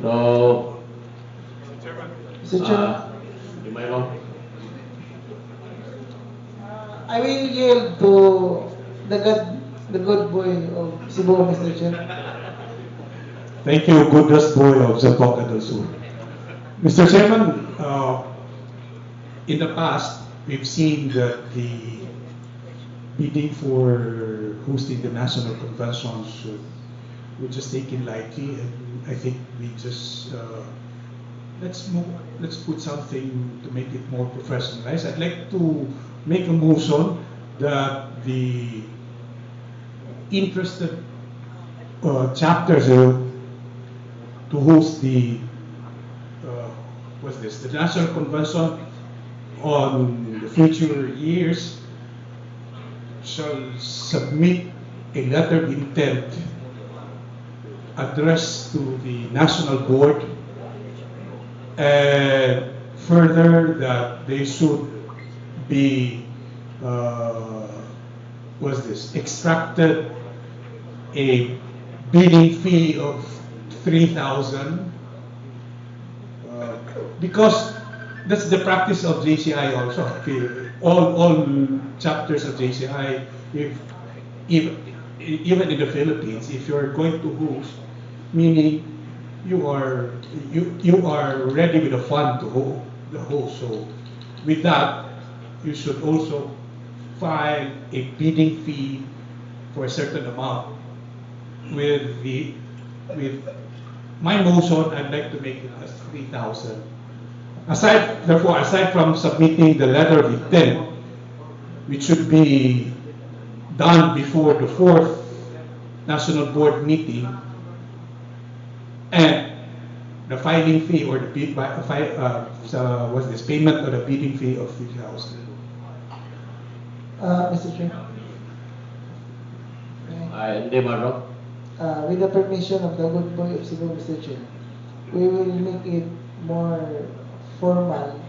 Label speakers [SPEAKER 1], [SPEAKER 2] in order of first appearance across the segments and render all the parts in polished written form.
[SPEAKER 1] So,
[SPEAKER 2] Mr. Chairman,
[SPEAKER 1] am I wrong?
[SPEAKER 2] I will yield to the good boy of Cebu, Mr. Chair.
[SPEAKER 3] Thank you, goodness boy of Zamboanga del Sur. Mr. Chairman, in the past, we've seen that the bidding for hosting the national convention would just taken lightly, and I think we just let's put something to make it more professionalized. I'd like to make a motion that the interested chapters to host the what's this? The national convention on the future years shall submit a letter of intent addressed to the national board, and further that they should be what's this? Extracted a bidding fee of 3,000 because that's the practice of JCI also. All chapters of JCI, if even in the Philippines, if you're going to host, meaning you are ready with a fund to hold the host. So with that, you should also file a bidding fee for a certain amount. With my motion, I'd like to make it as 3,000. Aside from submitting the letter of intent, which should be done before the fourth national board meeting, and the filing fee or the bid by what's this payment or the bidding fee of 3,000.
[SPEAKER 2] Mr. Chair.
[SPEAKER 1] Hindi man wrong?
[SPEAKER 2] With the permission of the good boy of Cebu, Mr. Chair, we will make it more formal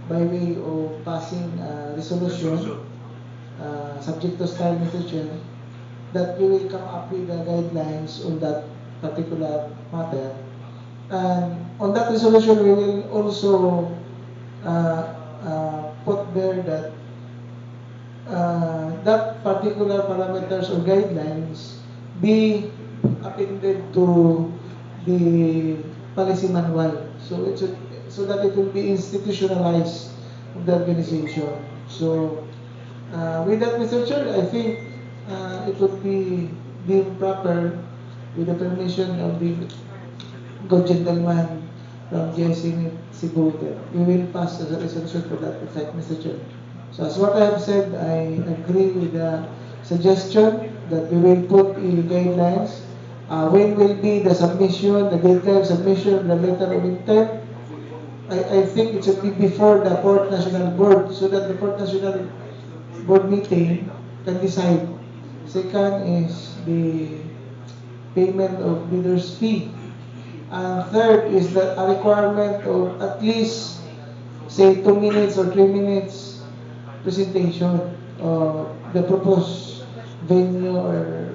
[SPEAKER 2] by way of passing a resolution, subject to style, Mr. Chair, that we will come up with the guidelines on that particular matter. And on that resolution, we will also put there that that particular parameters or guidelines be appended to the policy manual, so that it will be institutionalized of the organization. So with that, Mr. Chair, I think it would be deemed proper, with the permission of the good gentleman from jci2 Cebu, that we will pass as a resolution for that effect, Mr. Chair. So as what I have said, I agree with the suggestion that we will put in guidelines. When will be the submission, the deadline of submission, the letter of intent? I think it should be before the fourth national board, so that the fourth national board meeting can decide. Second is the payment of bidder's fee. Third is a requirement of at least, say, 2 minutes or 3 minutes presentation of the proposed venue or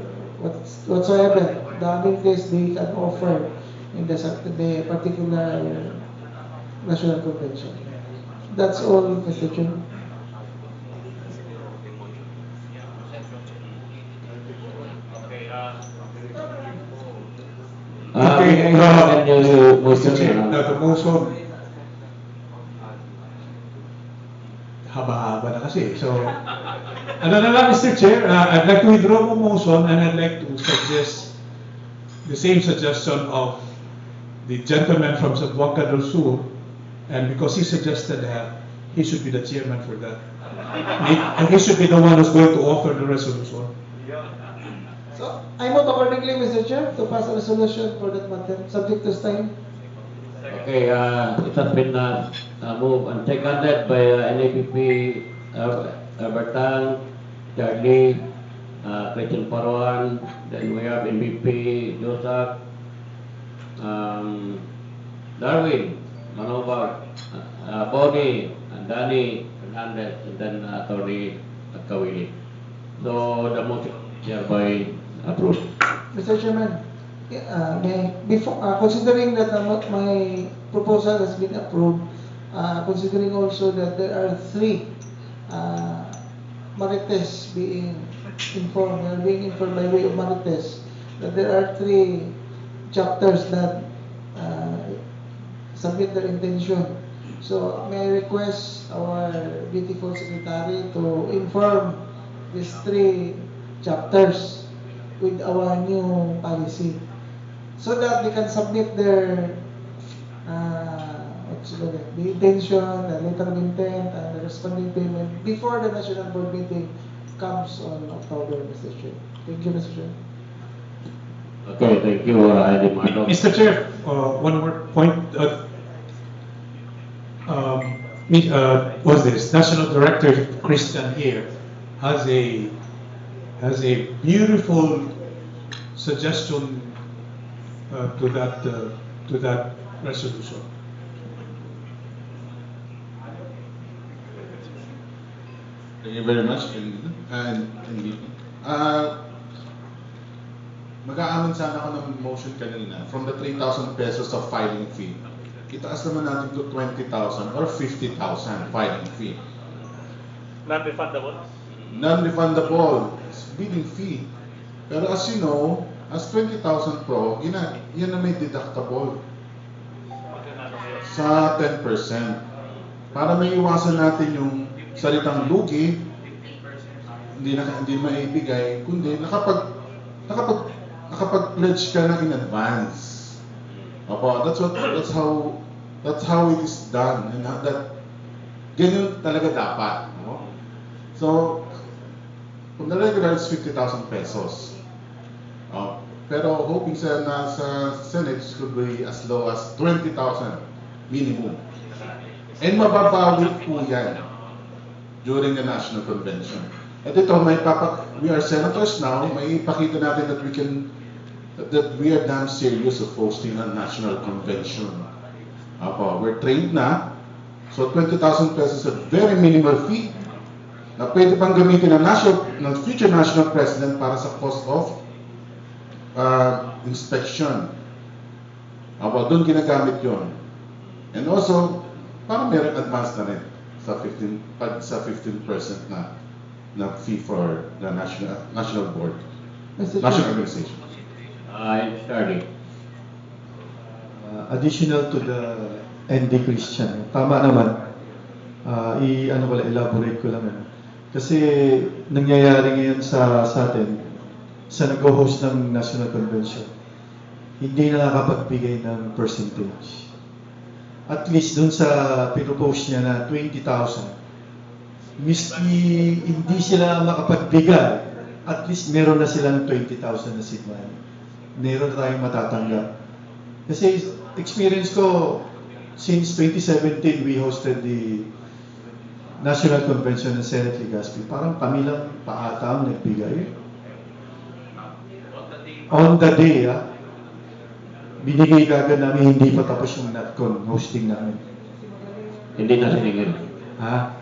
[SPEAKER 2] whatsoever the amenities they can offer in the particular national convention. That's all, Mr. Chair.
[SPEAKER 3] Okay,
[SPEAKER 1] Mr.
[SPEAKER 3] Chair, the motion haba-haba na kasi. So, ano na lang, Mr. Chair, I'd like to withdraw my motion, and I'd like to suggest the same suggestion of the gentleman from Zamboanga del Sur, and because he suggested that, he should be the chairman for that. And he should be the one who's going to offer the resolution.
[SPEAKER 2] So I move accordingly, Mr. Chair, to pass a resolution for that matter, subject to style.
[SPEAKER 1] Okay, it has been moved and seconded by NAPP Albertan, Charlie, Christian Parwan, then we have NBP Joseph, Darwin, Manobag, Bonnie, and Danny Hernandez, and then Attorney Kawili. So the motion hereby approved.
[SPEAKER 2] Mr. Chairman, considering that my proposal has been approved, considering also that there are three uh, Marites being informed by way of Marites, that there are three chapters that uh, submit their intention. So may I request our beautiful secretary to inform these three chapters with our new policy so that they can submit their the intention, the letter of intent, and the responding payment before the national board meeting comes on October, Mr. Chair. Thank you, Mr. Chair.
[SPEAKER 1] Okay, thank you, Edimado.
[SPEAKER 3] Mr. Chair, one more point. What's this? National Director Christian here has a beautiful suggestion to that resolution.
[SPEAKER 4] Thank you very much, indeed. Mag-aamin sana ako ng motion kanina from the 3,000 pesos of filing fee. Itaas naman natin to 20,000 or 50,000 filing fee.
[SPEAKER 5] Non-refundable?
[SPEAKER 4] Non-refundable bidding fee. Pero as you know, as 20,000 pro, yan na may deductible sa 10%. Para may iwasan natin yung salitang lugi, hindi maibigay, kundi nakapag-pledge ka na in advance. Opo, that's how it is done, and that ganyan talaga dapat. No? So, kung the regular is 50,000 pesos. Pero hoping sa Senate could be as low as 20,000 minimum. And mababawi po yan during the national convention. At ito, we are senators now, may ipakita natin that we are damn serious of hosting a national convention. We're trained na, so 20,000 pesos is a very minimal fee na pwede pang gamitin ng future national president para sa cost of inspection. Doon ginagamit yon. And also, parang meron advance na rin sa 15% na fee for the national board, national organization.
[SPEAKER 1] Starting.
[SPEAKER 6] Additional to the ND Christian, tama naman. Elaborate ko lang. Kasi nangyayari ngayon sa atin, sa nag-host ng National Convention, hindi na nakapagbigay ng percentage. At least dun sa pinopose niya na 20,000, miski hindi sila makapagbigay, at least meron na silang 20,000 na seed money. Meron na tayong matatanggap. Kasi experience ko, since 2017, we hosted the National Convention ng Senate Legazpi. Parang kami lang paata ang nagbigay. On the day, binigay kagad namin, hindi pa tapos yung NatCon hosting namin.
[SPEAKER 1] Hindi na siningil.
[SPEAKER 6] Ha?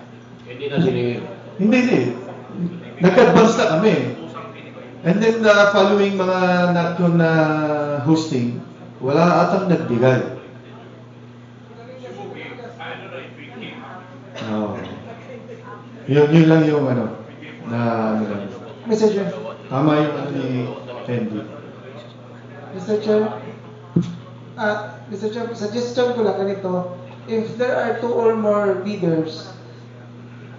[SPEAKER 1] Hindi na siningil.
[SPEAKER 6] Hindi. Nag-advance na kami. And then following mga NatCon na hosting, wala atang nagbigay. Oh. Yun lang yung
[SPEAKER 2] Mr. Chair.
[SPEAKER 6] Tama yung ni Andy.
[SPEAKER 2] Mr. Chair, suggestion ko lang ganito, if there are 2 or more bidders,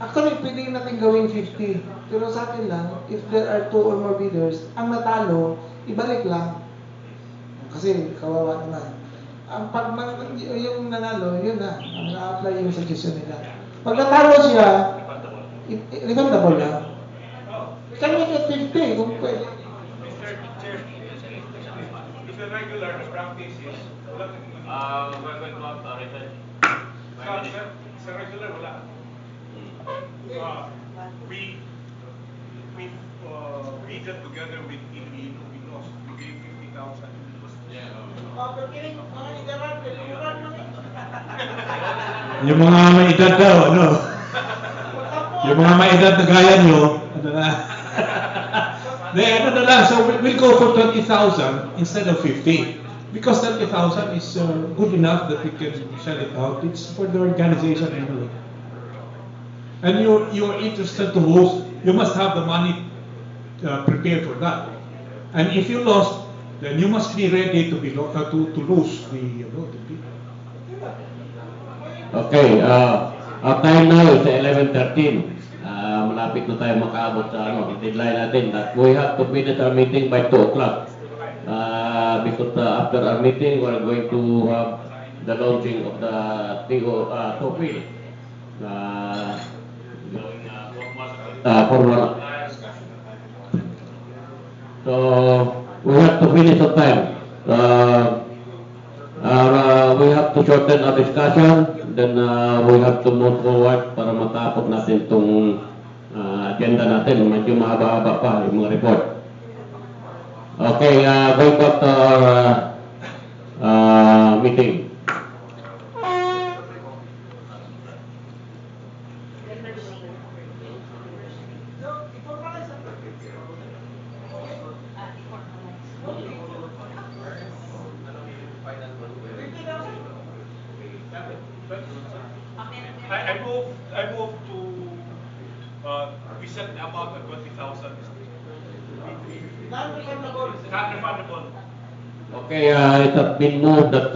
[SPEAKER 2] actually pwede natin gawing 50. Pero sa akin lang, if there are 2 or more bidders, ang natalo, ibalik lang. Kasi kawawa naman. Yung nanalo, yun na. Ang na-apply yung suggestion nila. Pag natalo siya, refundable lang. Can make it 50 kung pwede.
[SPEAKER 5] If the regular practice is wala we're going to have a return. Sa regular wala. We got together with Iloilo. We lost. We gave 50,000.
[SPEAKER 3] Yung mga may edad daw, ano? Yung mga may edad na gaya nyo, ano na? Then, ano na lang, so we'll go for 20,000 instead of 50. Because 20,000 is good enough that we can shell it out. It's for the organization anyway. And you're interested to host, you must have the money prepared for that. And if you lost, then you must be ready to to lose the voting people.
[SPEAKER 1] Okay, our time now is 11:13. Malapit na tayo makaabot sa deadline natin that we have to finish our meeting by 2 o'clock. Because after our meeting, we're going to have the launching of the TOPIL. Formula. So, we have to finish on time. We have to shorten our discussion, then we have to move forward para matapos natin itong agenda natin. Medyo mahaba-haba pa yung mga report. Okay, going back to our meeting.
[SPEAKER 5] I move to we set the amount of 20,000. Non-refundable.
[SPEAKER 1] Okay, it has been moved that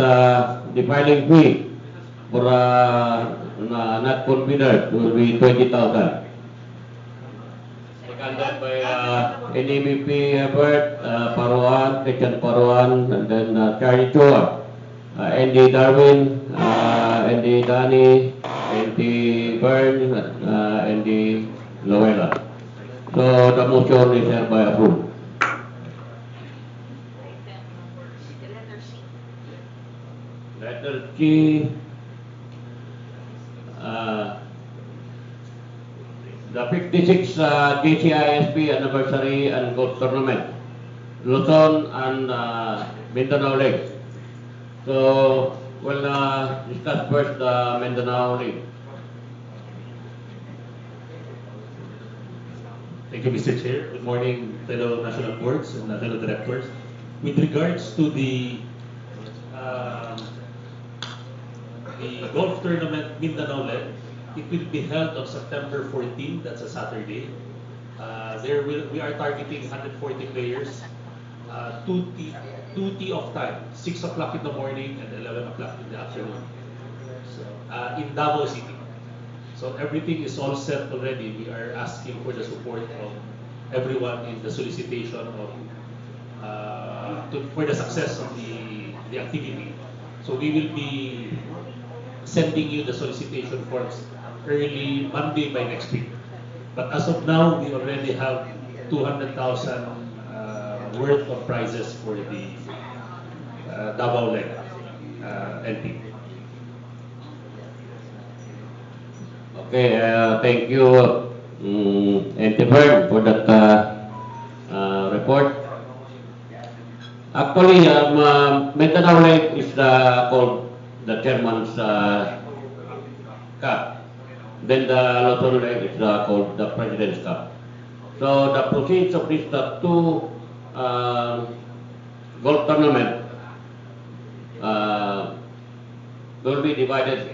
[SPEAKER 1] the filing fee for not considered will be 20,000. Seconded by NABP Ebert, Paruan, Christian Paruan, and then Charlie Chua, Andy Darwin, Andy Dani, Andy Byrne, Andy Loela. So the motion is hereby approved. Letter G, the 56 jci2 anniversary and golf tournament, Luzon and Mindanao League. So we'll discuss first the Mindanao League.
[SPEAKER 7] Thank you, Mr. Chair. Good morning, fellow national boards and fellow directors. With regards to the golf tournament Mindanao League, it will be held on September 14. That's a Saturday. We are targeting 140 players. 2 tee off time, 6 o'clock in the morning and 11 o'clock in the afternoon. So, in Davao City. So everything is all set already. We are asking for the support of everyone in the solicitation of for the success of the activity. So we will be sending you the solicitation forms early Monday by next week. But as of now, we already have 200,000 worth of prizes for the Davao Leg NP.
[SPEAKER 1] Okay, thank you, Entifer, for that report. Actually, Mindanao League is called the Chairman's Cup. Then the Luzon League is called the President's Cup. So the proceeds of these two golf tournament will be divided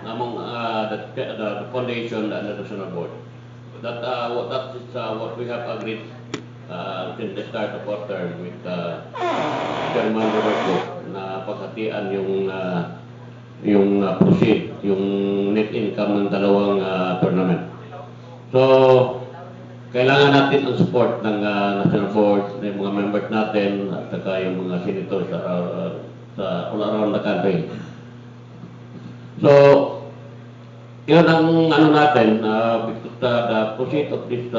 [SPEAKER 1] among the foundation and the national board. That is what we have agreed since the start of our term with Chairman Roberto na paghatian yung proceed, yung net income ng dalawang tournament. So kailangan natin ang support ng national board, ng mga members natin at saka yung mga senators sa all around the country. So, yun ang natin, because the proceed of this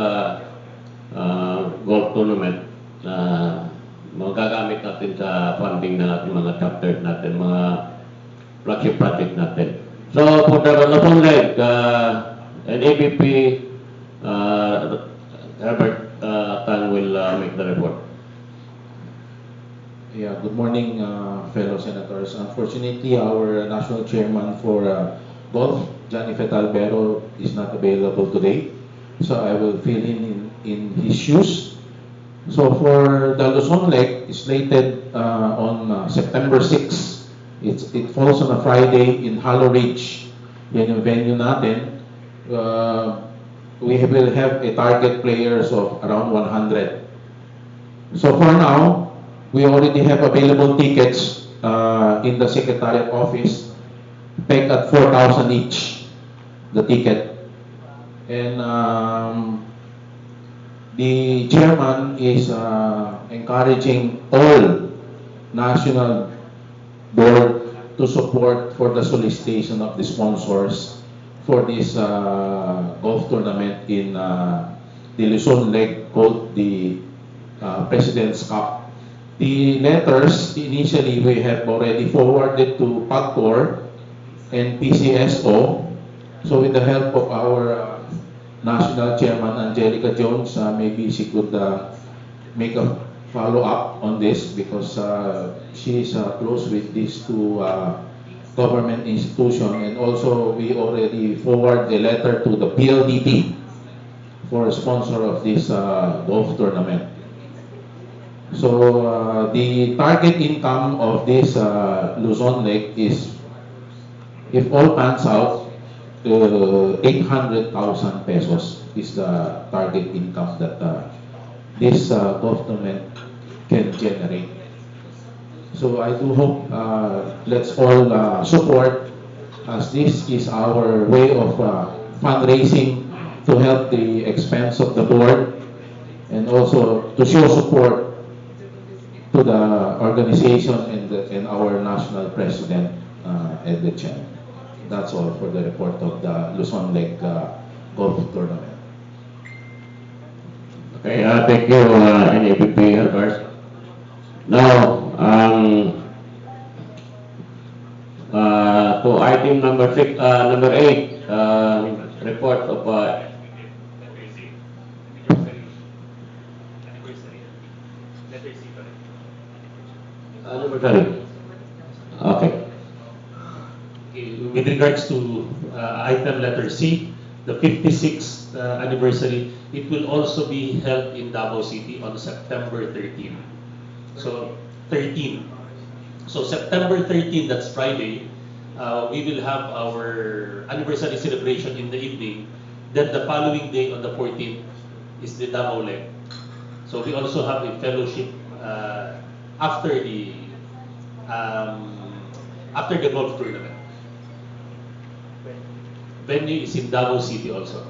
[SPEAKER 1] golf tournament, magagamit natin sa funding ng ating mga chapters natin, mga flagship project natin. So, for the Luzon League, and ABP, Herbert Tan will make the report.
[SPEAKER 8] Yeah, good morning, fellow senators. Unfortunately, our national chairman for golf, Johnny Fetalbero, is not available today. So I will fill in his shoes. So for the Luzon leg, it's slated on September 6. It falls on a Friday in Hollow Ridge. Yan yung venue natin. We will have a target players of around 100. So for now, we already have available tickets in the Secretariat office, pegged at 4,000 each, the ticket. And the chairman is encouraging all national board to support for the solicitation of the sponsors for this golf tournament in the Luzon leg called the President's Cup. The letters initially we have already forwarded to PAGCOR and PCSO. So with the help of our National Chairman Angelica Jones, maybe she could make a follow-up on this because she is close with these two government institutions, and also we already forward a letter to the PLDT for a sponsor of this golf tournament. So the target income of this Luzon Lake is, if all pans out, 800,000 pesos is the target income that this golf tournament can generate. So I do hope let's all support, as this is our way of fundraising to help the expense of the board and also to show support to the organization and our national president, Ed Chen. That's all for the report of the Luzon Lake Golf Tournament.
[SPEAKER 1] Okay, thank you, NAPP Albert. Now, to item number 8, report of anniversary. Okay.
[SPEAKER 7] With regards to item letter C, the 56th anniversary, it will also be held in Davao City on September 13. So 13. So September 13, that's Friday, we will have our anniversary celebration in the evening. Then the following day on the 14th is the Davao leg. So we also have a fellowship after the golf tournament. Venue is in Davao City also.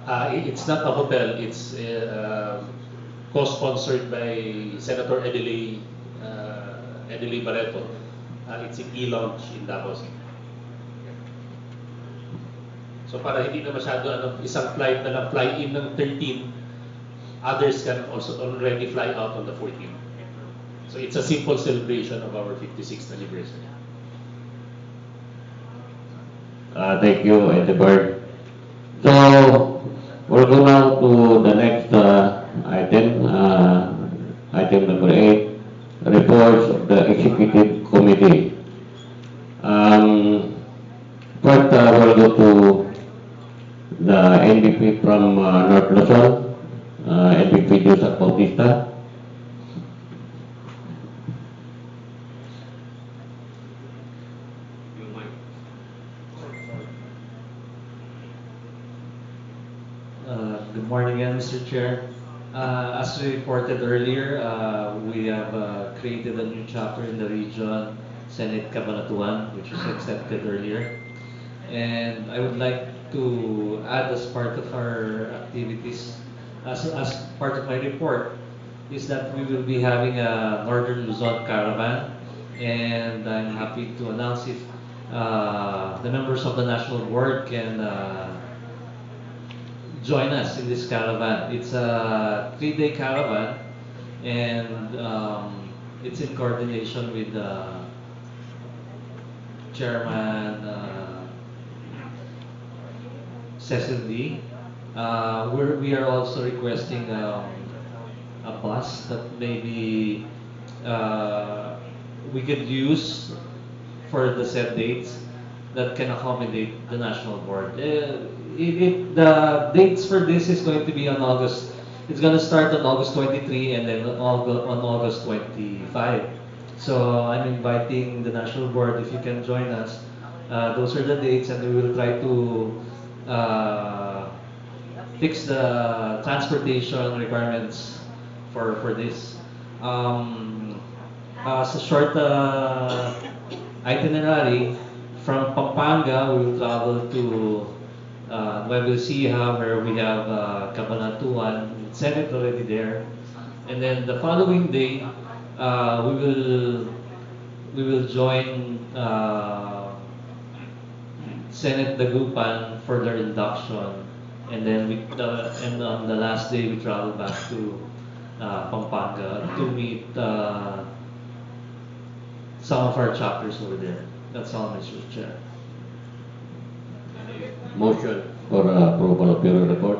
[SPEAKER 7] It's not a hotel. It's co-sponsored by Senator Edeley Barreto. It's in E-Lounge in Davao City. So para hindi na masyado isang flight na lang, fly in ng 13, others can also already fly out on the 14th. So it's a simple celebration of our 56th anniversary.
[SPEAKER 1] Thank you, Edward. So, we'll go now to the next item, item number 8, reports of the Executive Committee. First, we'll go to the NBP from North Luzon, NBP Joseph Bautista.
[SPEAKER 9] Good morning again, Mr. Chair. As reported earlier, we have created a new chapter in the region, Senate Cabanatuan, which was accepted earlier. And I would like to add as part of our activities, as part of my report, is that we will be having a Northern Luzon caravan. And I'm happy to announce if the members of the National Board can join us in this caravan. It's a 3-day caravan, and it's in coordination with Chairman Cecil D. We are also requesting a bus that maybe we could use for the set dates that can accommodate the National Board. The dates for this is going to be on August it's gonna start on August 23 and then on August 25. So I'm inviting the national board if you can join us. Those are the dates, and we will try to fix the transportation requirements for this. As a short itinerary, from Pampanga, we will travel to Nueva Ecija, where we have Cabanatuan, Senate already there. And then the following day, we will join Senate Dagupan for their induction. And then and on the last day, we travel back to Pampanga to meet some of our chapters over there. That's all, Mr. Chair.
[SPEAKER 1] Motion for approval of your report.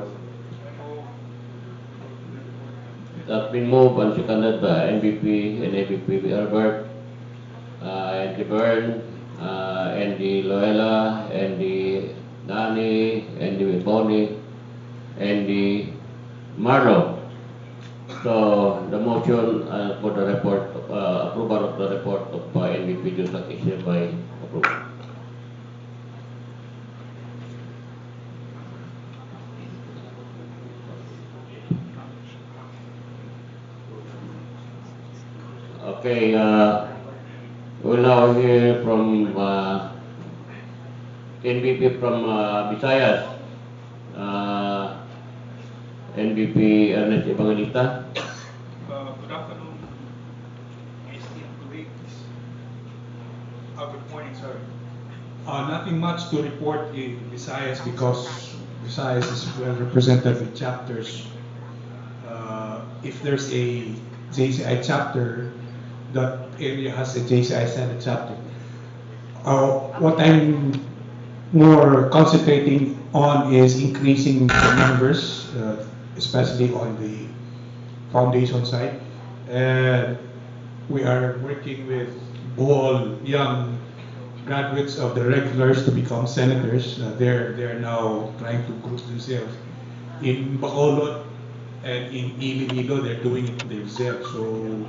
[SPEAKER 1] That's been moved and seconded by MVP and AVP Albert, Andy Byrne, Andy Loela, Andy Nani, Andy Bonnie, Andy Marlo. So the motion for the report, approval of the report of MVP Jusak is hereby approved. Okay, we'll now hear from NBP from Visayas. NBP Ernest Evangelista.
[SPEAKER 5] Good afternoon, esteemed colleagues. Good morning, sir.
[SPEAKER 3] Nothing much to report in Visayas because Visayas is well represented with chapters. If there's a JCI chapter, that area has a JCI Senate chapter. What I'm more concentrating on is increasing the numbers, especially on the foundation side. And we are working with all young graduates of the regulars to become senators. They're now trying to group themselves. In Bacolod and in Iloilo, they're doing it themselves. So,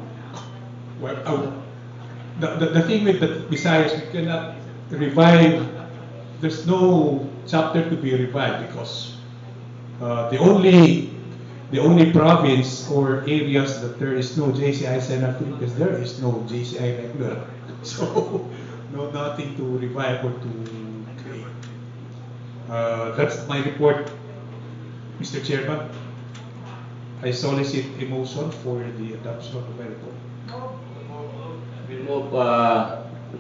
[SPEAKER 3] the thing with the Visayas, we cannot revive. There's no chapter to be revived because the only province or areas that there is no JCI senator because there is no JCI regular. So nothing to revive or to create. That's my report, Mr. Chairman. I solicit a motion for the adoption of my report.
[SPEAKER 1] We move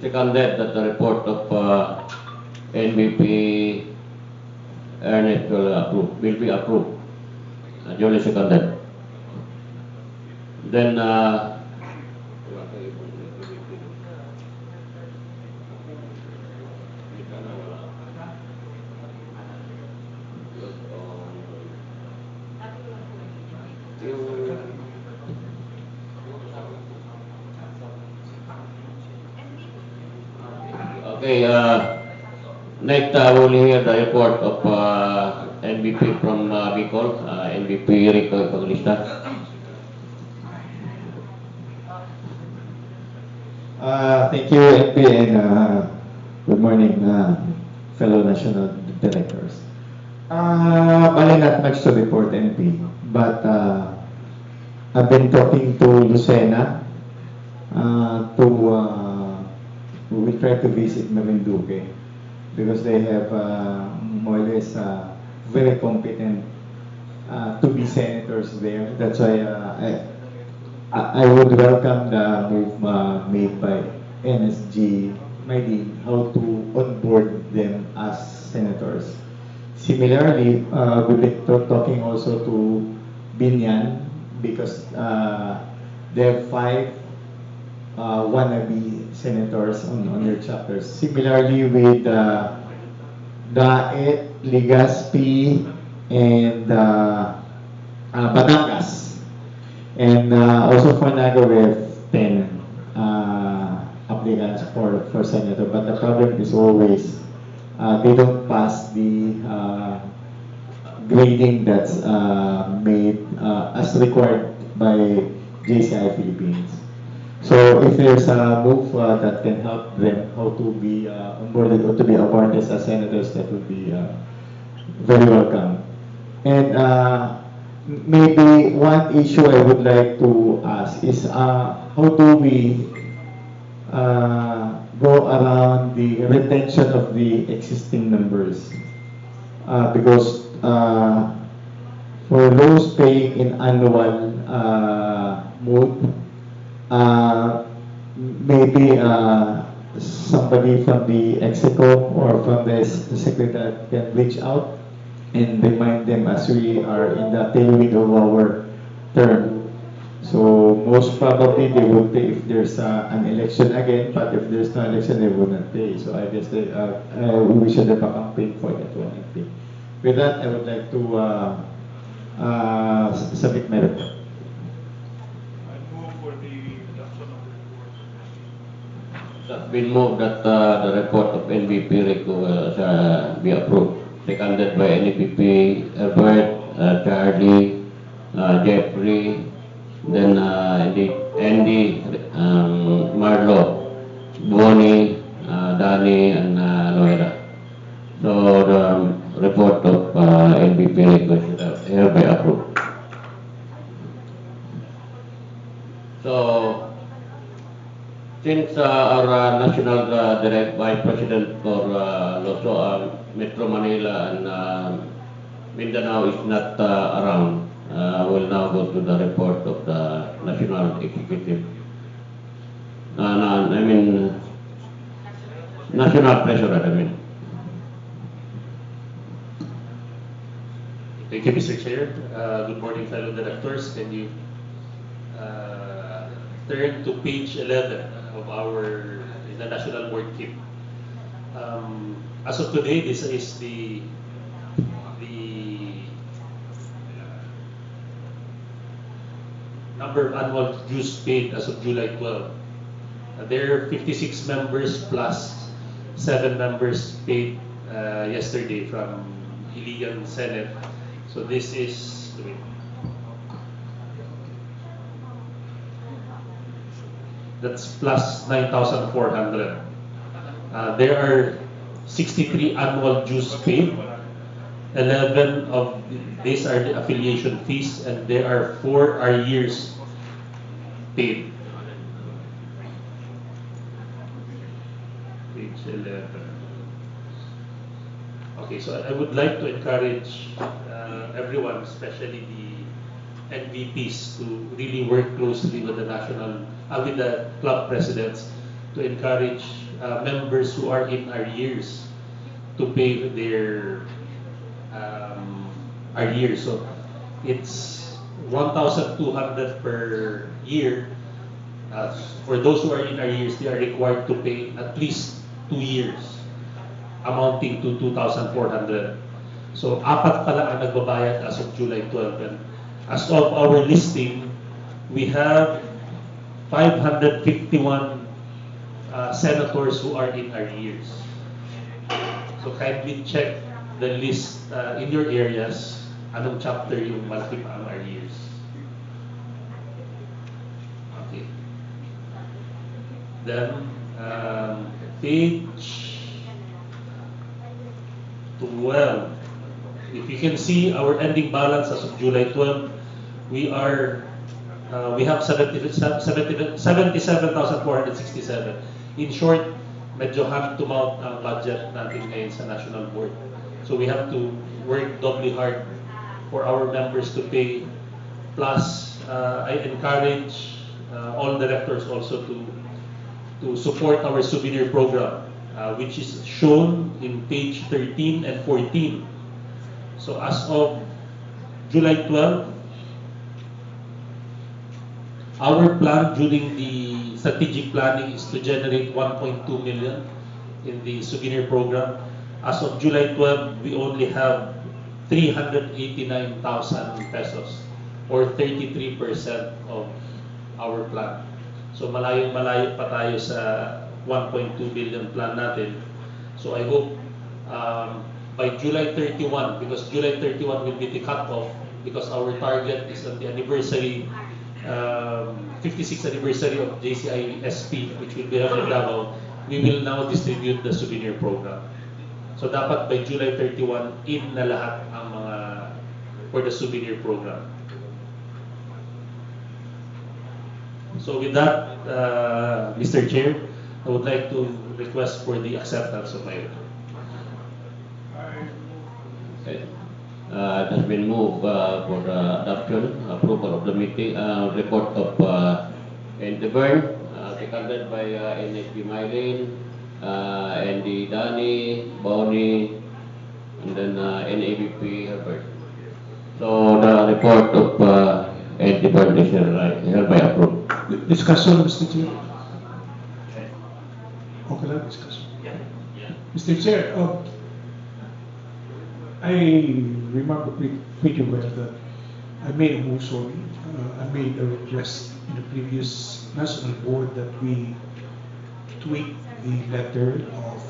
[SPEAKER 1] seconded that the report of NBP Ernest will be approved. Duly seconded. Then okay, next we'll hear the report of NBP from Bicol, NBP Rico Evangelista.
[SPEAKER 10] Thank you, MP, and good morning, fellow national directors. Bali, not much to report, MP, but I've been talking to Lucena we will try to visit Marinduque because they have more or less very competent to be senators there. That's why I would welcome the move made by NSG, maybe how to onboard them as senators. Similarly, we've been talking also to Binyan because they have 5 wannabe senators on their chapters. Similarly with Daet, Legazpi, and Batangas. And also for Naga, we have 10 applicants for senator. But the problem is always they don't pass grading that's made as required by JCI Philippines. So if there's a move that can help them how to be onboarded or to be appointed as senators, that would be very welcome. And maybe one issue I would like to ask is how do we go around the retention of the existing members? Because for those paying in annual mode, maybe somebody from the Execo or from the Secretary can reach out and remind them as we are in the tailwind of our term. So most probably they will pay if there's an election again, but if there's no election, they will not pay. So I guess we should have a campaign for that one, I think. With that, I would like to submit my report.
[SPEAKER 5] I move for the reduction of the report.
[SPEAKER 1] It has been moved that the report of NBP Rico be approved. Seconded by NBP Herbert, Charlie, Jeffrey, then Andy, Marlo, Bonnie, Danny, and Noera. So the report of NBP Rico is hereby approved. So, since our National Direct Vice President for Loso, Metro Manila and Mindanao is not around, we'll now go to the report of the National Executive. National Treasurer, I mean.
[SPEAKER 7] Thank you, Mr. Chair. Good morning, fellow directors. Can you turn to page 11 of the National Board Keep? As of today, this is the number of annual dues paid as of July 12. There are 56 members plus 7 members paid yesterday from Iligan Senate. So this is, that's plus 9,400. There are 63 annual dues paid. 11 of these are the affiliation fees, and there are 4 arrears paid. Page 11. Okay, so I would like to encourage everyone, especially the NVPs, to really work closely with the with the club presidents to encourage members who are in arrears to pay their arrears. So it's 1,200 per year. For those who are in arrears, they are required to pay at least 2 years, amounting to 2,400. So apat pala ang nagbabayad as of July 12. And as of our listing, we have 551 senators who are in arrears. So kindly check the list in your areas, anong chapter yung malaki pa ang arrears. Okay. Then, page 12. If you can see our ending balance as of July 12, we have 77,467. In short, medyo hand to mouth ang budget natin ngayon sa National Board. So we have to work doubly hard for our members to pay. Plus, I encourage all directors also to support our souvenir program, which is shown in page 13 and 14. So as of July 12, our plan during the strategic planning is to generate 1.2 million in the souvenir program. As of July 12, we only have 389,000 pesos, or 33% of our plan. So malayo pa tayo sa 1.2 billion plan natin. So I hope by July 31, because July 31 will be the cutoff, because our target is on the anniversary, 56th anniversary of JCI-SP, which will be held in Davao. We will now distribute the souvenir program. So dapat by July 31, in na lahat ang mga for the souvenir program. So with that, Mr. Chair, I would like to request for the acceptance of my report.
[SPEAKER 1] Okay. It has been moved for adoption, approval of the meeting report of Endeavor, seconded by NSB Mylene, ND Dani, Bonnie, and then NABP Herbert. So the report of Endeavor is hereby approved.
[SPEAKER 3] Discussion, Mr. Chair. Okay lang, discussion. Mr. Chair, I remember pretty well that I made a motion, I made a request in the previous national board that we tweak the letter of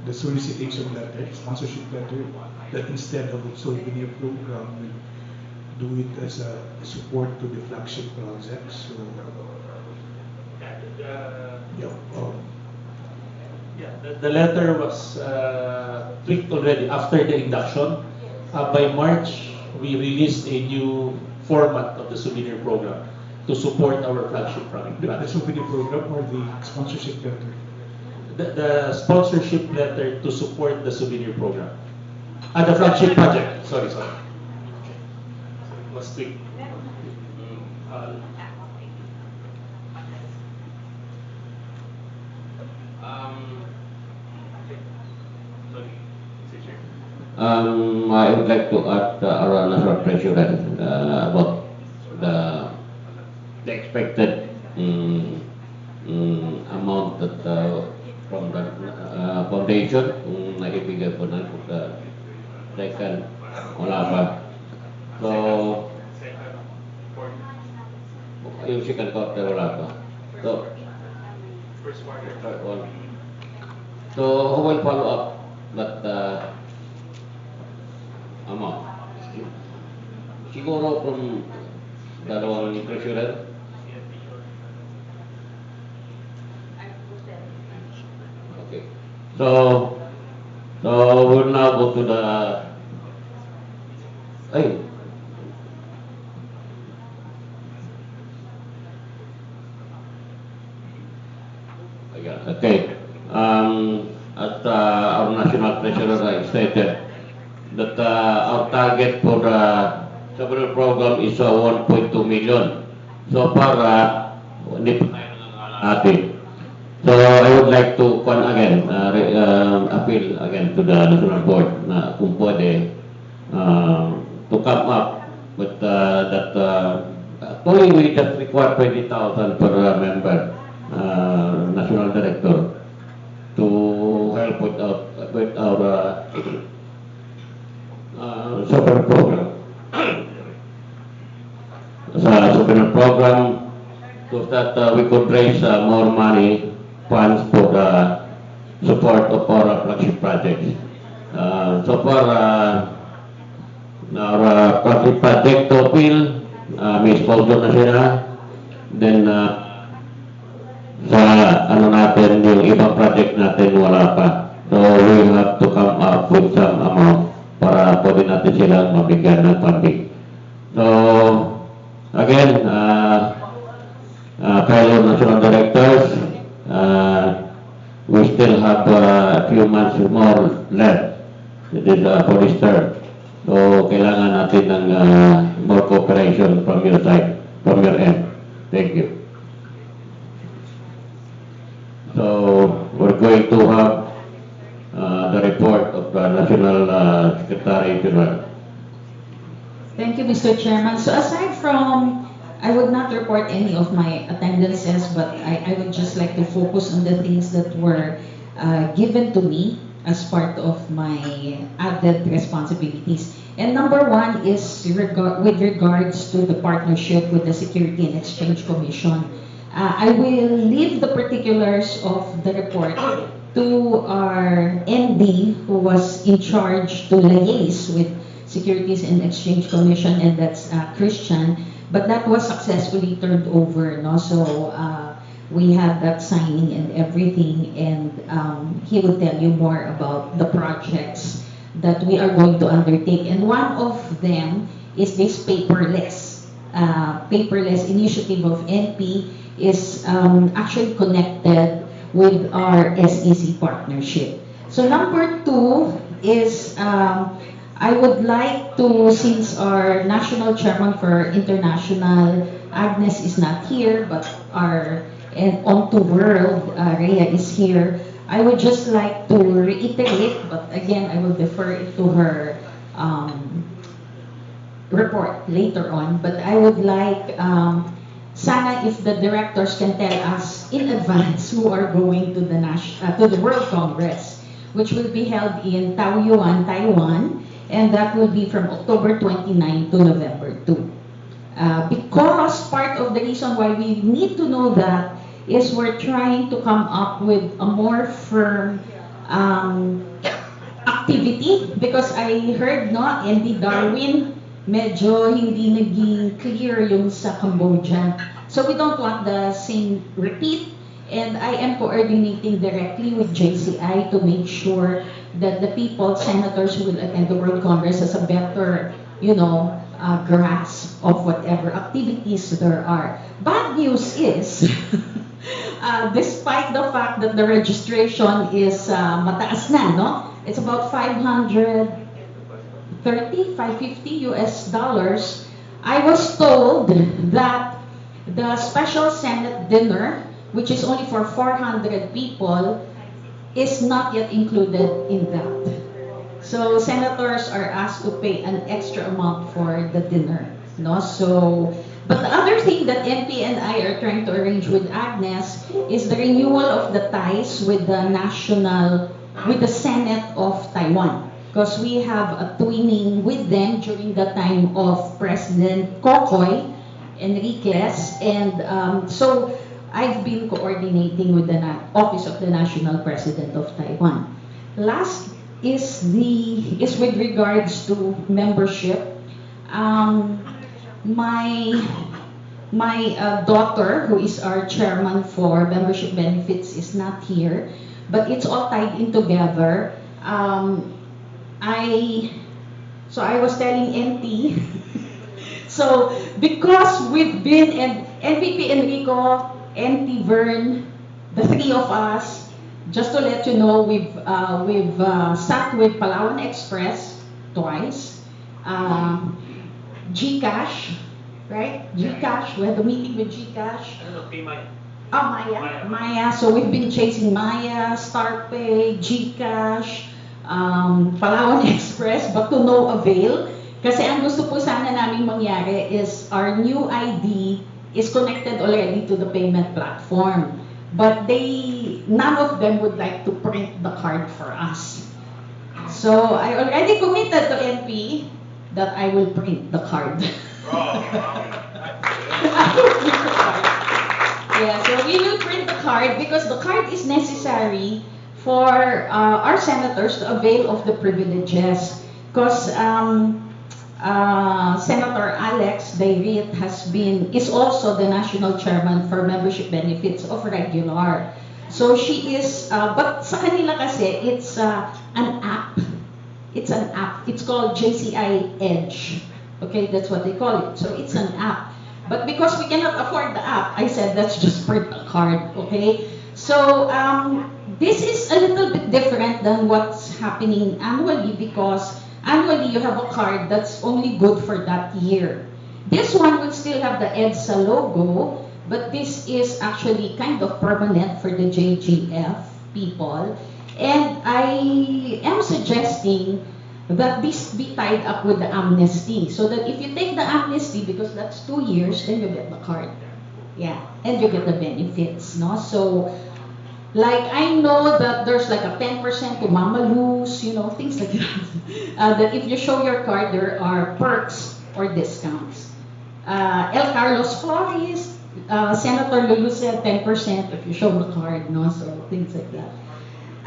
[SPEAKER 3] the solicitation letter, sponsorship letter, that instead of a souvenir program, we do it as a support to the flagship project. So,
[SPEAKER 7] The letter was tweaked already after the induction. By March, we released a new format of the souvenir program to support our flagship project.
[SPEAKER 3] the souvenir program or the sponsorship letter?
[SPEAKER 7] The sponsorship letter to support the souvenir program. The flagship project. Sorry. Was tweaked.
[SPEAKER 1] I would like to add our national treasurer about the expected amount that from the foundation naibigay po na po sa second wala pa. So yung second quarter wala pa. So
[SPEAKER 5] First quarter.
[SPEAKER 1] third one. So who will follow up that amount? Siguro from dalawang treasurer. Okay. So we'll now go to the okay. At our national treasurer stated that our target for the several program is 1.2 million. So far, hindi pa tayo nangangalan natin. So I would like to appeal again to the national board na kung pwede to come up with that actually we just require 20,000 per member national director to help with our super program. Super program so that we could raise more money funds for the support of our flagship projects. So far, our flagship project to bill, may sponsor na sila. Then, sa natin, yung ibang project natin wala pa. So we have to come up with some amount para pwede natin silang mabigyan ng funding. So, again, fellow national directors, we still have a few months more left. It is for this term. So, kailangan natin ng more cooperation from your side, from your end. Thank you. So, we're going to have the report of the National Secretary General.
[SPEAKER 11] Thank you, Mr. Chairman. So aside from, I would not report any of my attendances, but I would just like to focus on the things that were given to me as part of my added responsibilities. And number one is with regards to the partnership with the Security and Exchange Commission. I will leave the particulars of the report to our ND who was in charge to liaise with Securities and Exchange Commission, and that's Christian. But that was successfully turned over, no? So we had that signing and everything, and he will tell you more about the projects that we are going to undertake. And one of them is this paperless initiative of NP is actually connected with our SEC partnership. So number two is I would like to, since our national chairman for international, Agnes is not here, but our On2 World, Rhea is here. I would just like to reiterate, but again, I will defer it to her report later on. But I would like, sana if the directors can tell us in advance who are going to the World Congress, which will be held in Taoyuan, Taiwan, and that will be from October 29 to November 2. Because part of the reason why we need to know that is we're trying to come up with a more firm activity, because I heard, no, ND Darwin, medyo hindi naging clear yung sa Cambodia. So we don't want the same repeat, and I am coordinating directly with JCI to make sure that the people, senators who will attend the World Congress has a better, grasp of whatever activities there are. Bad news is, despite the fact that the registration is mataas na, no? It's about $550 US dollars. I was told that the special Senate dinner, which is only for 400 people, is not yet included in that. So senators are asked to pay an extra amount for the dinner, no? So, but the other thing that MP and I are trying to arrange with Agnes is the renewal of the ties with the Senate of Taiwan, because we have a twinning with them during the time of President Kokoy Enriquez, and so I've been coordinating with the Office of the National President of Taiwan. Last is with regards to membership. My daughter, who is our chairman for membership benefits, is not here, but it's all tied in together. I was telling NT, so because we've been, and MVP Enrico, NT Vern, the three of us, just to let you know, we've sat with Palawan Express twice, GCash, right? GCash, we had a meeting with GCash. Maya. So we've been chasing Maya, StarPay, GCash, Palawan Express, but to no avail. Kasi ang gusto po sana namin mangyari is our new ID is connected already to the payment platform. But none of them would like to print the card for us. So I already committed to NP that I will print the card. Yeah, so we will print the card because the card is necessary for our senators to avail of the privileges. Because Senator Alex Dairit is also the national chairman for membership benefits of regular. So she is, but sa kanila kasi, it's an app. It's an app. It's called JCI Edge. Okay, that's what they call it. So it's an app. But because we cannot afford the app, I said, let's just print a card, okay? So this is a little bit different than what's happening annually, because annually you have a card that's only good for that year. This one will still have the EDSA logo, but this is actually kind of permanent for the JGF people. And I am suggesting that this be tied up with the amnesty, so that if you take the amnesty, because that's 2 years, then you get the card. Yeah, and you get the benefits, no? So, like, I know that there's like a 10% to Mamalu's, things like that. That if you show your card, there are perks or discounts. El Carlos Flores, Senator Lulu said 10% if you show the card, no? So, things like that.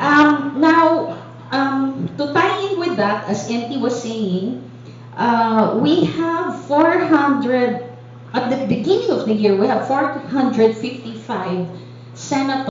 [SPEAKER 11] Now, to tie in with that, as NT was saying, we have 400, at the beginning of the year, we have 455 senators